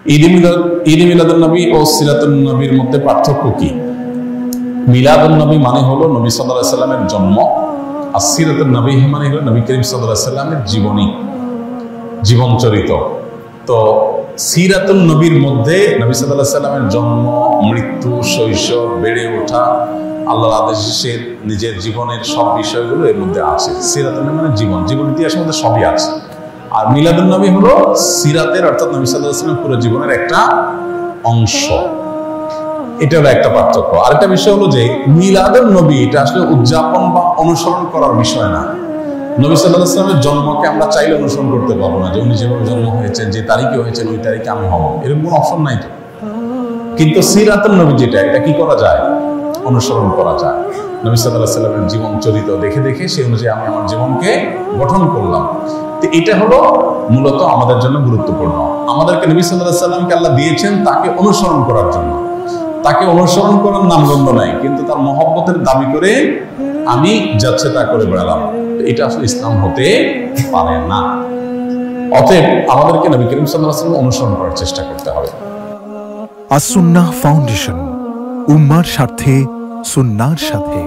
ঈদ মিলাদুন নবী ও সিরাতুন নবীর মধ্যে পার্থক্য কি? মিলাদুন নবী মানে হলো নবী সাল্লাল্লাহু আলাইহি সাল্লামের জন্ম, আর সিরাতুন নবী মানে হলো নবী করিম সাল্লাল্লাহু আলাইহি সাল্লামের জীবনী, জীবন চরিত। তো সিরাতুন নবীর মধ্যে নবী সাল্লাল্লাহু আলাইহি সাল্লামের জন্ম, মৃত্যু, শৈশব, বেড়ে ওঠা, আল্লাহর আদেশে নিজের জীবনের সব বিষয়গুলো এর মধ্যে আছে। সিরাতুন নবী মানে জীবন, জীবন ইতিহাসের মধ্যে সবই আছে। আর মিলাদুন নবী হলো সিরাতের অর্থাৎ নবী সাল্লাল্লাহু আলাইহি সাল্লামের পুরো জীবনের একটা অংশ। এটা হলো একটা পার্থক্য। আরেকটা বিষয় হলো যে মিলাদুন নবী এটা আসলে উদযাপন বা অনুসরণ করার বিষয় না। নবী সাল্লাল্লাহু আলাইহি সাল্লামের জন্মকে আমরা চাইলে অনুসরণ করতে পারবো না, যে উনি যেভাবে জন্ম হয়েছেন, যে তারিখে হয়েছেন ওই তারিখে আমি হব, এরকম কোনো অপশন নাই তো। কিন্তু সিরাতুন নবী যেটা, এটা কি করা যায়? অনুসরণ করা যায়। নবী সাল্লাল্লাহু আলাইহি সাল্লামের জীবন চরিত্র দেখে দেখে সেই অনুযায়ী আমি আমার জীবনকে গঠন করলাম। তো এটা হলো মূলত আমাদের জন্য গুরুত্বপূর্ণ। আমাদেরকে নবী সাল্লাল্লাহু আলাইহি সাল্লামকে আল্লাহ দিয়েছেন তাকে অনুসরণ করার জন্য। তাকে অনুসরণ করার নামগন্ধ নাই, কিন্তু তার মহব্বতের দাবি করে আমি যাচ্ছে তা করে বেড়ালাম, এটা আসলে ইসলাম হতে পারে না। অতএব আমাদেরকে নবী করিম সাল্লাল্লাহু আলাইহি ওয়াসাল্লাম অনুসরণ করার চেষ্টা করতে হবে। আস সুন্নাহ ফাউন্ডেশন, উম্মার স্বার্থে সুন্নাহর সাথে।